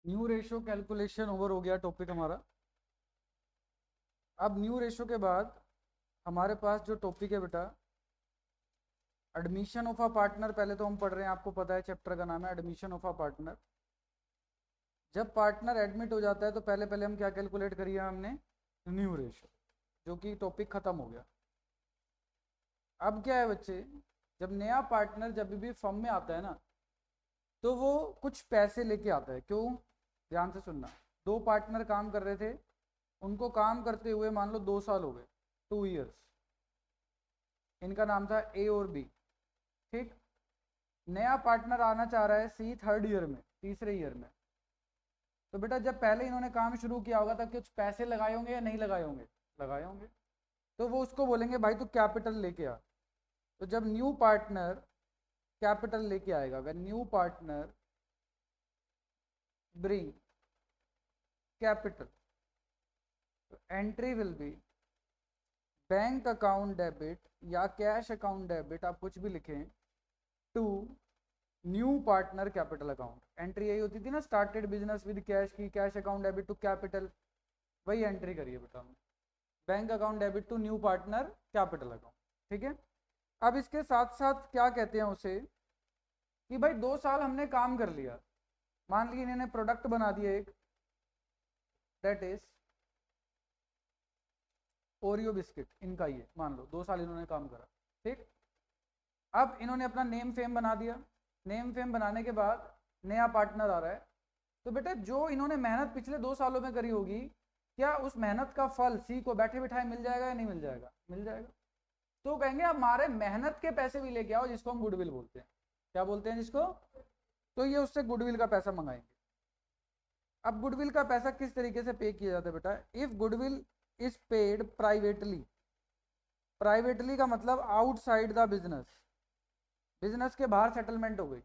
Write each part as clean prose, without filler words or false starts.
New ratio calculation over हो गया topic हमारा। अब न्यू रेशो के बाद हमारे पास जो टॉपिक है बेटा, एडमिशन ऑफ अ पार्टनर। पहले तो हम पढ़ रहे हैं, आपको पता है चैप्टर का नाम है एडमिशन ऑफ अ पार्टनर। जब पार्टनर एडमिट हो जाता है तो पहले पहले हम क्या कैलकुलेट करिए हमने, न्यू रेशो, जो कि टॉपिक खत्म हो गया। अब क्या है बच्चे, जब नया पार्टनर जब भी फर्म में आता है ना, तो वो कुछ पैसे लेके आता है। क्यों? ध्यान से सुनना। दो पार्टनर काम कर रहे थे, उनको काम करते हुए मान लो 2 साल हो गए, 2 ईयर्स। इनका नाम था ए और बी। ठीक। नया पार्टनर आना चाह रहा है सी, थर्ड ईयर में, तीसरे ईयर में। तो बेटा जब पहले इन्होंने काम शुरू किया होगा तब कुछ पैसे लगाए होंगे या नहीं लगाए होंगे? लगाए होंगे। तो वो उसको बोलेंगे भाई तू कैपिटल लेके आ। तो जब न्यू पार्टनर कैपिटल लेके आएगा, अगर न्यू पार्टनर ब्रिंग कैपिटल, तो entry will be bank account debit या कैश अकाउंट डेबिट, आप कुछ भी लिखें, to new partner capital account. Entry यही होती थी ना, स्टार्टेड बिजनेस विद कैश की, cash account debit to capital, वही एंट्री करिए बेटा हमने, bank account debit to new partner capital account. ठीक है। अब इसके साथ साथ क्या कहते हैं उसे, कि भाई 2 साल हमने काम कर लिया, मान लीजिए इन्होंने प्रोडक्ट बना दिया एक, दैट इज ओरियो बिस्किट, इनका ही है, मान लो 2 साल इन्होंने काम करा। ठीक। अब इन्होंने अपना नेम फेम बना दिया। नेम फेम बनाने के बाद नया पार्टनर आ रहा है, तो बेटा जो इन्होंने मेहनत पिछले 2 सालों में करी होगी, क्या उस मेहनत का फल सी को बैठे बिठाए मिल जाएगा या नहीं मिल जाएगा? मिल जाएगा। तो कहेंगे हमारे मेहनत के पैसे भी लेके आओ, जिसको हम गुडविल बोलते हैं। क्या बोलते हैं जिसको? तो ये उससे गुडविल का पैसा मंगाएंगे। अब गुडविल का पैसा किस तरीके से पे किया जाता है बेटा? If goodwill is paid privately, privately का मतलब आउटसाइड द बिजनेस, बिजनेस के बाहर सेटलमेंट हो गई,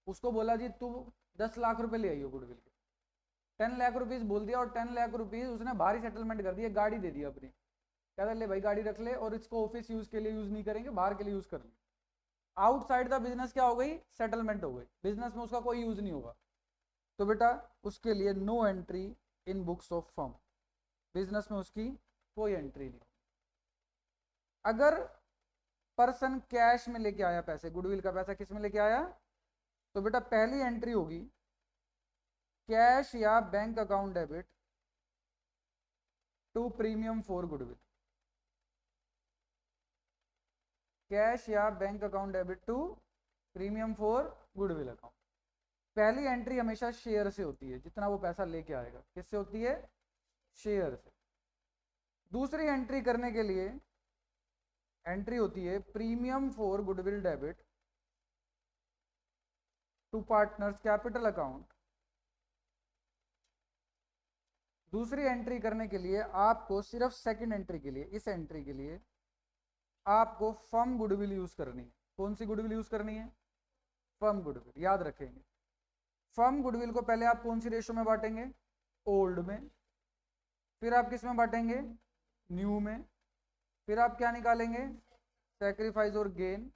उसको बोला जी तू 10 लाख रुपए ले आइयो गुडविल के, 10 लाख रुपीज बोल दिया, और 10 लाख रुपीज उसने बाहरी सेटलमेंट कर दिया, गाड़ी दे दी अपनी, कहता ले भाई गाड़ी रख ले, और इसको ऑफिस यूज के लिए यूज नहीं करेंगे, बाहर के लिए यूज कर ले। आउटसाइड द बिजनेस क्या हो गई? सेटलमेंट हो गई, बिजनेस में उसका कोई यूज नहीं होगा। तो बेटा उसके लिए no entry in books of firm, business में उसकी कोई एंट्री नहीं। अगर पर्सन कैश में लेके आया पैसे, गुडविल का पैसा किस में लेके आया, तो बेटा पहली एंट्री होगी कैश या bank account debit to premium for goodwill, cash या bank account debit to premium for goodwill account. पहली एंट्री हमेशा शेयर से होती है, जितना वो पैसा लेके आएगा किससे होती है? शेयर से। दूसरी एंट्री करने के लिए एंट्री होती है premium for goodwill debit to partners capital account. दूसरी एंट्री करने के लिए आपको सिर्फ सेकंड एंट्री के लिए, इस एंट्री के लिए आपको फर्म गुडविल यूज करनी है। कौन सी गुडविल यूज करनी है? Firm goodwill. याद रखेंगे, फर्म गुडविल को पहले आप कौन सी रेशो में बांटेंगे? ओल्ड में। फिर आप किस में बांटेंगे? न्यू में। फिर आप क्या निकालेंगे? सेक्रीफाइस और गेन।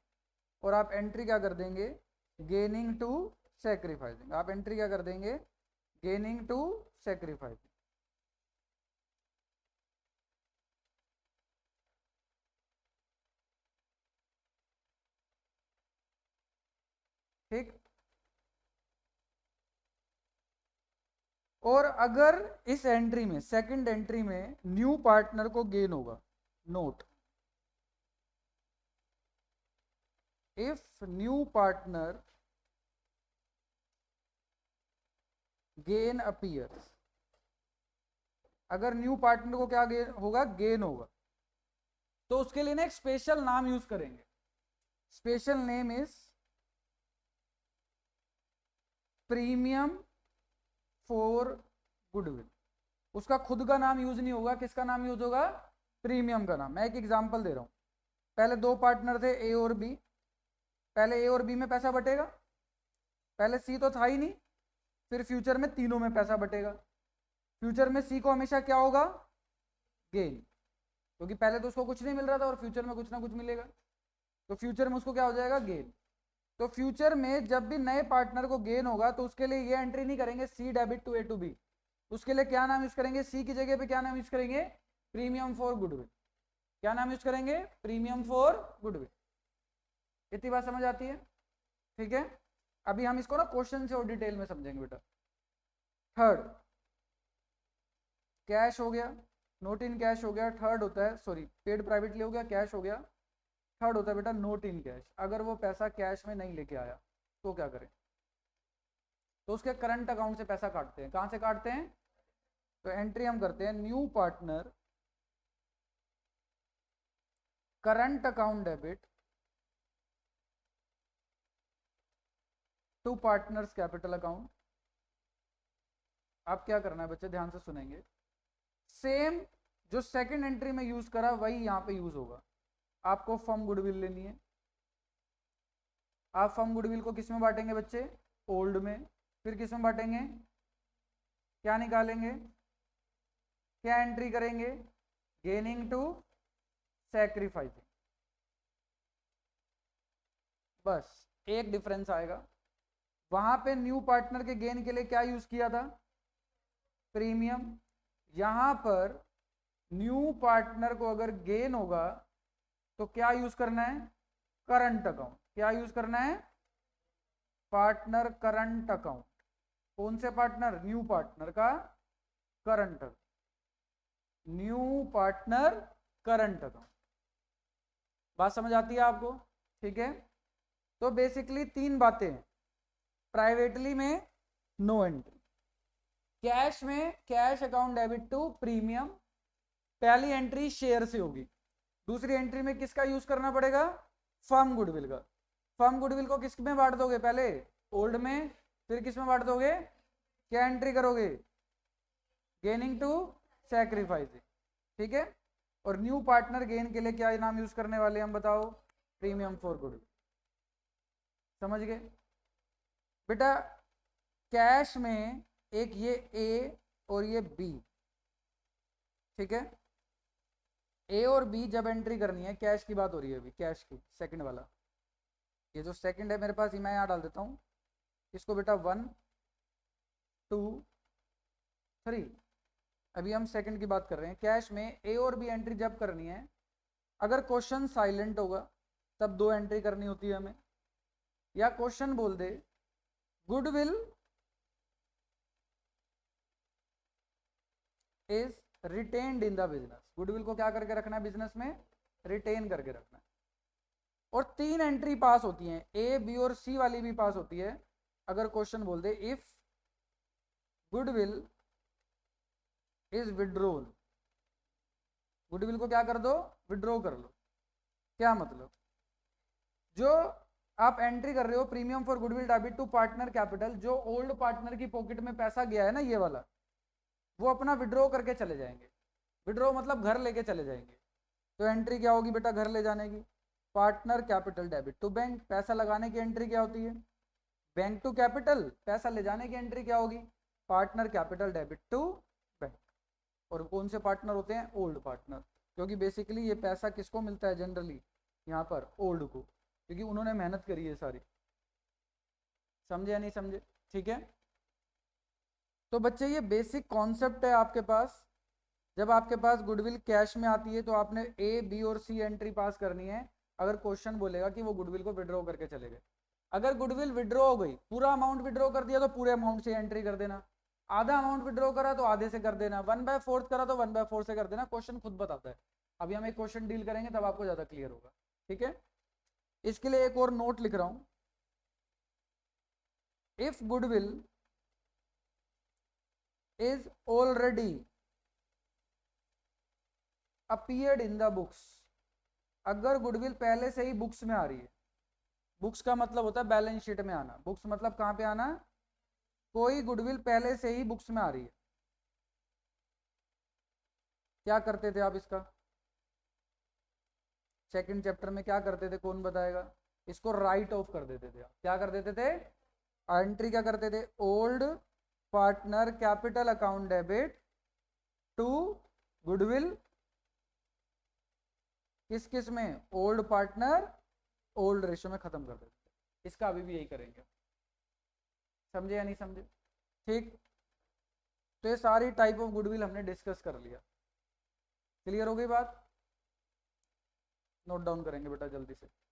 और आप एंट्री क्या कर देंगे? Gaining to sacrificing. आप एंट्री क्या कर देंगे? Gaining to sacrificing. ठीक। और अगर इस एंट्री में, सेकंड एंट्री में न्यू पार्टनर को गेन होगा, note, if new partner gain appears, अगर न्यू पार्टनर को क्या गेन होगा? गेन होगा। तो उसके लिए ना एक स्पेशल नाम यूज करेंगे, special name is premium for goodwill. उसका खुद का नाम यूज नहीं होगा, किसका नाम यूज होगा? प्रीमियम का नाम। मैं एक एग्जांपल दे रहा हूं, पहले दो पार्टनर थे ए और बी, पहले ए और बी में पैसा बटेगा, पहले सी तो था ही नहीं, फिर फ्यूचर में तीनों में पैसा बटेगा। फ्यूचर में सी को हमेशा क्या होगा? गेन, क्योंकि पहले तो उसको कुछ नहीं मिल रहा था और फ्यूचर में कुछ ना कुछ मिलेगा, तो फ्यूचर में उसको क्या हो जाएगा? गेन। तो फ्यूचर में जब भी नए पार्टनर को गेन होगा तो उसके लिए ये एंट्री नहीं करेंगे C debit to A to B, उसके लिए क्या नाम यूज करेंगे, सी की जगह पे क्या नाम यूज करेंगे, प्रीमियम फॉर गुडविल। क्या नाम यूज करेंगे, प्रीमियम फॉर गुडविल। इतनी बात समझ आती है? ठीक है, अभी हम इसको ना क्वेश्चन से और डिटेल में समझेंगे बेटा। थर्ड, कैश हो गया, नोट इन कैश हो गया। थर्ड होता है, सॉरी पेड प्राइवेटली हो गया, कैश हो गया। थर्ड होता है बेटा नोट इन कैश। अगर वो पैसा कैश में नहीं लेके आया तो क्या करें, तो उसके करंट अकाउंट से पैसा काटते हैं। कहां से काटते हैं, तो एंट्री हम करते हैं new partner current account debit to partners capital account. आप क्या करना है बच्चे, ध्यान से सुनेंगे। सेम जो सेकंड एंट्री में यूज करा वही यहां पे यूज होगा। आपको फर्म गुडविल लेनी है। आप फर्म गुडविल को किस में बांटेंगे बच्चे, ओल्ड में। फिर किस में बांटेंगे, क्या निकालेंगे, क्या एंट्री करेंगे, गेनिंग टू सैक्रिफाइसिंग। बस एक डिफरेंस आएगा, वहां पे न्यू पार्टनर के गेन के लिए क्या यूज किया था, प्रीमियम। यहां पर न्यू पार्टनर को अगर गेन होगा तो क्या यूज करना है, करंट अकाउंट। क्या यूज करना है, पार्टनर करंट अकाउंट। कौन से पार्टनर, न्यू पार्टनर का current, new partner current account. बात समझ आती है आपको? ठीक है, तो बेसिकली तीन बातें हैं। प्राइवेटली में नो एंट्री, कैश में cash account debit to premium. पहली एंट्री शेयर से होगी, दूसरी एंट्री में किसका यूज करना पड़ेगा, फर्म गुडविल का। फर्म गुडविल को किस में बांट दोगे, पहले ओल्ड में, फिर किस में बांट दोगे, क्या एंट्री करोगे, गेनिंग टू सैक्रिफाइसिंग। ठीक है, और न्यू पार्टनर गेन के लिए क्या नाम यूज करने वाले हम बताओ, प्रीमियम फॉर गुडविल। समझ गए बेटा? कैश में एक ये ए और ये बी, ठीक है, ए और बी जब एंट्री करनी है, कैश की बात हो रही है अभी, कैश की सेकंड वाला। ये जो सेकंड है मेरे पास, मैं यहाँ डाल देता हूँ इसको बेटा 1 2 3। अभी हम सेकंड की बात कर रहे हैं। कैश में ए और बी एंट्री जब करनी है, अगर क्वेश्चन साइलेंट होगा तब दो एंट्री करनी होती है हमें, या क्वेश्चन बोल दे goodwill is retained in the business. Goodwill को क्या करके रखना है बिजनेस में, रिटेन करके रखना है। और तीन एंट्री पास होती हैं, ए बी और सी वाली भी पास होती है। अगर क्वेश्चन बोल दे if goodwill is withdrawn, goodwill को क्या कर दो, विड्रॉ कर लो। क्या मतलब, जो आप एंट्री कर रहे हो premium for goodwill debit to partner capital, जो ओल्ड पार्टनर की पॉकेट में पैसा गया है ना ये वाला, वो अपना विड्रॉ करके चले जाएंगे। विड्रॉ मतलब घर लेके चले जाएंगे। तो एंट्री क्या होगी बेटा, घर ले जाने की, partner capital debit to bank. पैसा लगाने की एंट्री क्या होती है, बैंक टू कैपिटल। पैसा ले जाने की एंट्री क्या होगी, partner capital debit to bank. और कौन से पार्टनर होते हैं, ओल्ड पार्टनर, क्योंकि बेसिकली ये पैसा किसको मिलता है जनरली, यहाँ पर ओल्ड को, क्योंकि उन्होंने मेहनत करी है सारी। समझे या नहीं समझे? ठीक है, तो बच्चे ये बेसिक कॉन्सेप्ट है आपके पास। जब आपके पास गुडविल कैश में आती है तो आपने ए बी और सी एंट्री पास करनी है। अगर क्वेश्चन बोलेगा कि वो गुडविल को विड्रॉ करके चले गए, अगर गुडविल विड्रॉ हो गई, पूरा अमाउंट विड्रॉ कर दिया तो पूरे अमाउंट से एंट्री कर देना, आधा अमाउंट विड्रॉ करा तो आधे से कर देना, 1/4 करा तो 1/4 से कर देना। क्वेश्चन खुद बताता है। अभी हम एक क्वेश्चन डील करेंगे तब आपको ज्यादा क्लियर होगा। ठीक है, इसके लिए एक और नोट लिख रहा हूं। If goodwill is already appeared in the books, अगर गुडविल पहले से ही बुक्स में आ रही है, बुक्स का मतलब होता है बैलेंस शीट में आना, बुक्स मतलब कहां पे आना, कोई गुडविल पहले से ही बुक्स में आ रही है, क्या करते थे आप इसका, सेकंड चैप्टर में क्या करते थे, कौन बताएगा? इसको राइट ऑफ कर देते थे। क्या कर देते थे, एंट्री क्या करते थे, old partner capital account debit to goodwill, किस किस में, ओल्ड पार्टनर ओल्ड रेशियो में खत्म कर देते थे। इसका अभी भी यही करेंगे। समझे या नहीं समझे? ठीक, तो ये सारी टाइप ऑफ गुडविल हमने डिस्कस कर लिया। क्लियर हो गई बात? नोट डाउन करेंगे बेटा जल्दी से।